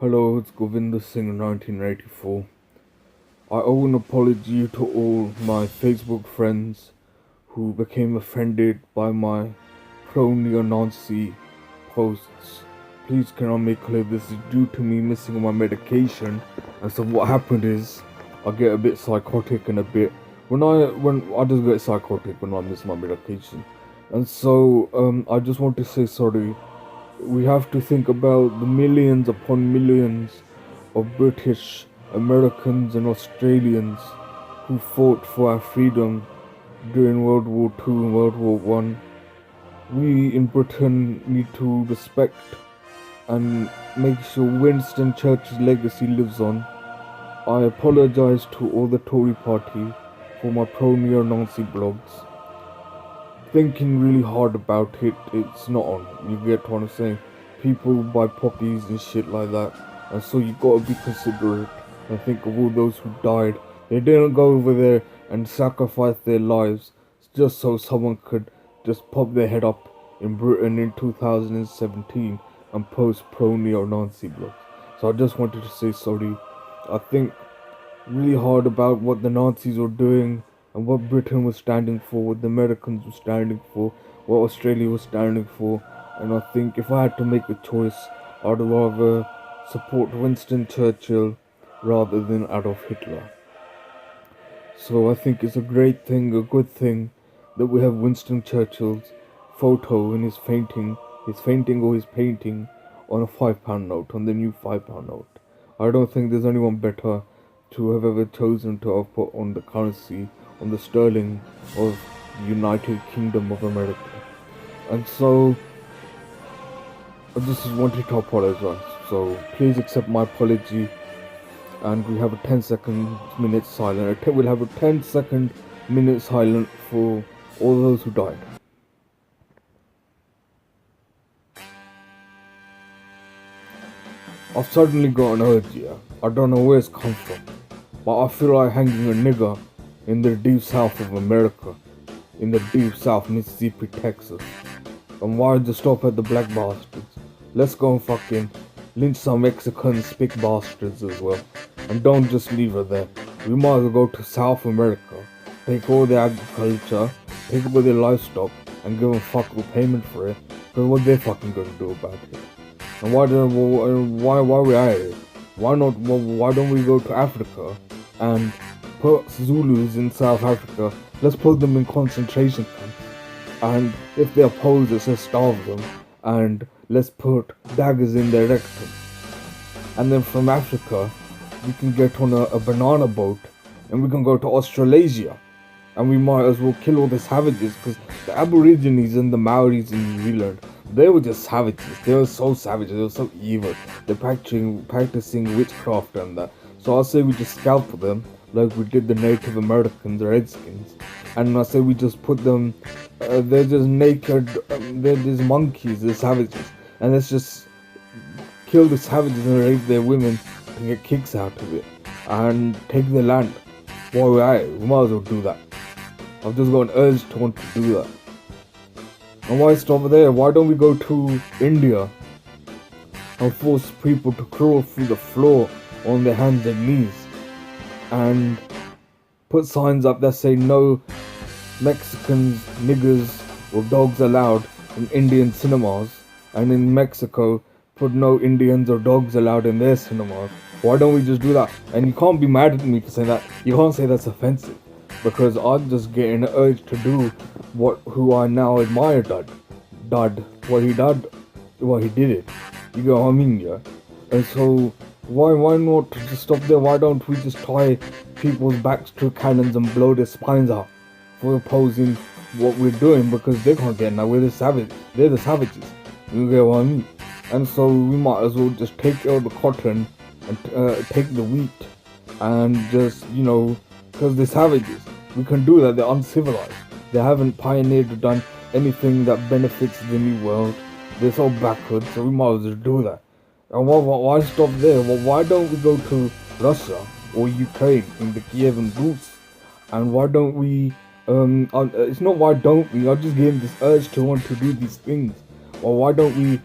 Hello, it's Govinda Singh 1984. I owe an apology to all my Facebook friends who became offended by my pro-neo-Nazi posts. Please can I make clear this is due to me missing my medication, and so what happened is I get a bit psychotic and a bit when I just get psychotic when I miss my medication. And so I just want to say sorry. We have to think about the millions upon millions of British, Americans, and Australians who fought for our freedom during World War II and World War One. We in Britain need to respect and make sure Winston Churchill's legacy lives on. I apologize to all the Tory party for my pro-neo-Nazi blogs. Thinking really hard about it, it's not on. You get what I'm saying? People buy poppies and shit like that, and so you gotta be considerate and think of all those who died. They didn't go over there and sacrifice their lives just so someone could just pop their head up in Britain in 2017 and post pro-neo-Nazi blogs. So I just wanted to say sorry. I think really hard about what the Nazis were doing and what Britain was standing for, what the Americans were standing for, what Australia was standing for. And I think if I had to make a choice, I'd rather support Winston Churchill rather than Adolf Hitler. So I think it's a great thing, a good thing, that we have Winston Churchill's photo in his fainting or his painting on a £5 note, on the new £5 note. I don't think there's anyone better to have ever chosen to have put on the currency, on the sterling of the United Kingdom of America. And so I just wanted to apologize. So please accept my apology, and we have a 10-second minute silent. We'll have a 10-second minute silent for all those who died. I've suddenly got an urge here. I don't know where it's come from, but I feel like hanging a nigger in the deep south of America, in the deep south, Mississippi, Texas. And why just stop at the black bastards? Let's go and fucking lynch some Mexican spick bastards as well. And don't just leave her there. We might as well go to South America, take all their agriculture, take all their livestock, and give them fuck all payment for it. Because what they fucking gonna do about it? And why we at it? Why don't we go to Africa and put Zulus in South Africa? Let's put them in concentration camps. And if they oppose us, let's starve them. And let's put daggers in their rectum. And then from Africa, we can get on a banana boat and we can go to Australasia. And we might as well kill all the savages, because the Aborigines and the Maoris in New Zealand, they were just savages. They were so savage. They were so evil. They're practicing witchcraft and that. So I say we just scalp them like we did the Native Americans, the Redskins. And I say we just put them, they're just naked, they're just monkeys, they're savages. And let's just kill the savages and rape their women and get kicks out of it. And take their land. Why we might as well do that. I've just got an urge to want to do that. And why stop there? Why don't we go to India and force people to crawl through the floor on their hands and knees and put signs up that say no Mexicans, niggers or dogs allowed in Indian cinemas, and in Mexico put no Indians or dogs allowed in their cinemas? Why don't we just do that? And you can't be mad at me for saying that. You can't say that's offensive, because I'm just getting an urge to do who I now admire what he did it. You know what I mean, yeah? And so why not just stop there? Why don't we just tie people's backs to cannons and blow their spines out for opposing what we're doing? Because they can't get now. We're the savages. They're the savages. You get what I mean? And so we might as well just take all the cotton and take the wheat and just, because they're savages. We can do that. They're uncivilized. They haven't pioneered or done anything that benefits the new world. They're so backward, so we might as well do that. And why stop there? Well, why don't we go to Russia or Ukraine in the Kievan Rus? And why don't we, it's not why don't we, I'm just getting this urge to want to do these things. Or why don't we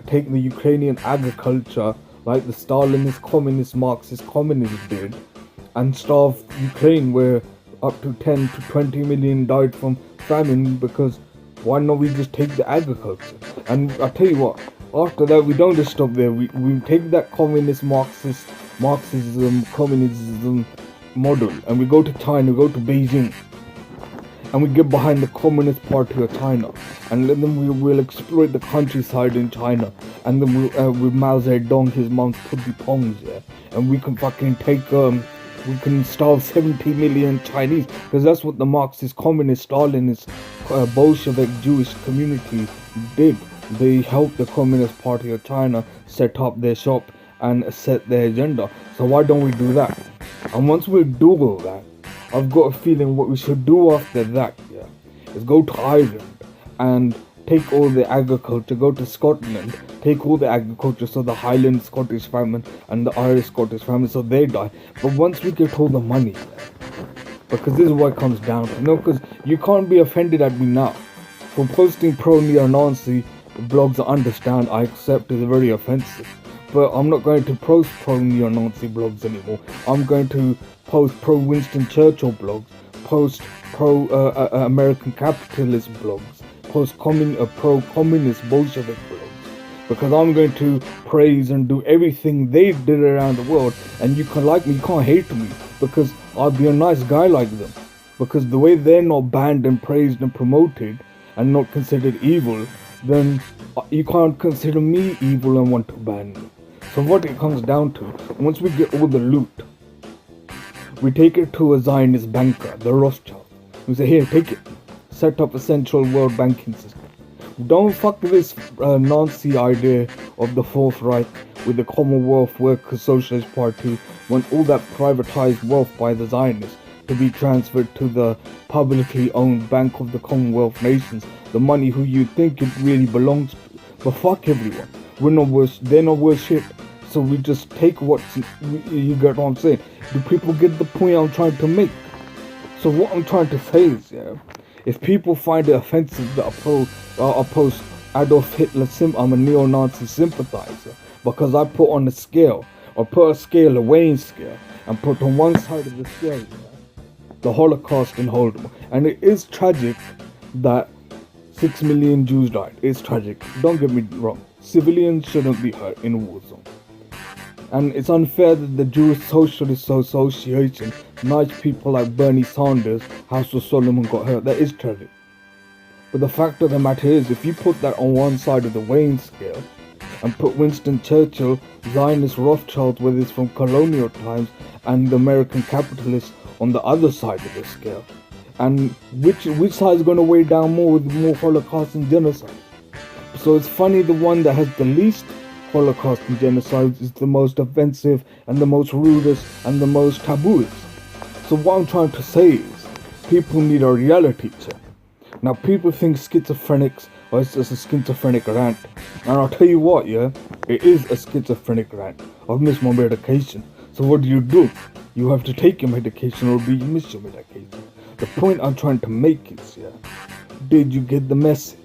take the Ukrainian agriculture like the Stalinist, communist, Marxist, communists did, and starved Ukraine, where up to 10 to 20 million died from famine. Because why not we just take the agriculture? And I tell you what, after that we don't just stop there. We take that communist, Marxism, communism model, and we go to China, we go to Beijing, and we get behind the Communist Party of China, and then we'll exploit the countryside in China, and then with Mao Zedong, his mom's putty pongs, yeah, and we can fucking take we can starve 70 million Chinese, because that's what the Marxist, communist, Stalinist, Bolshevik Jewish community did. They helped the Communist Party of China set up their shop and set their agenda. So why don't we do that? And once we do all that, I've got a feeling what we should do after that, yeah, is go to Ireland and take all the agriculture, go to Scotland, take all the agriculture, so the Highland Scottish famine and the Irish Scottish famine, so they die. But once we get all the money, yeah, because this is what it comes down to, because you can't be offended at me now for posting pro-neo-Nazi blogs. I understand, I accept it's very offensive, but I'm not going to post pro-neo-Nazi blogs anymore. I'm going to post pro-Winston Churchill blogs, post pro-American capitalist blogs, post pro-communist Bolshevik blogs, because I'm going to praise and do everything they did around the world. And you can like me, you can't hate me, because I'll be a nice guy like them, because the way they're not banned and praised and promoted and not considered evil, then you can't consider me evil and want to ban me. So what it comes down to, once we get all the loot, we take it to a Zionist banker, the Rothschild. We say, here, take it. Set up a central world banking system. Don't fuck this Nazi idea of the Fourth Reich with the Commonwealth Workers' Socialist Party, want all that privatized wealth by the Zionists to be transferred to the publicly owned Bank of the Commonwealth Nations, the money who you think it really belongs to. But fuck everyone. We're not worth, they're not worth shit. So we just take what's, you get what I'm saying? Do people get the point I'm trying to make? So what I'm trying to say is, yeah, if people find it offensive that I post Adolf Hitler, I'm a neo-Nazi sympathizer, because I put on a scale, or put a scale, a weighing scale, and put on one side of the scale, yeah, the Holocaust and Holodomor. And it is tragic that 6 million Jews died. It's tragic. Don't get me wrong. Civilians shouldn't be hurt in a war zone. And it's unfair that the Jewish Socialist Association, nice people like Bernie Sanders, House of Solomon got hurt. That is tragic. But the fact of the matter is, if you put that on one side of the weighing scale and put Winston Churchill, Zionist Rothschild, whether it's from colonial times, and the American capitalists on the other side of the scale, and which side is going to weigh down more with more Holocaust and genocide? So it's funny, the one that has the least Holocaust and genocide is the most offensive and the most rudest and the most tabooist. So what I'm trying to say is, people need a reality check. Now people think schizophrenics, or it's just a schizophrenic rant. And I'll tell you what, yeah, it is a schizophrenic rant. I've missed my medication. So what do? You have to take your medication or you miss your medication. The point I'm trying to make is, yeah, did you get the message?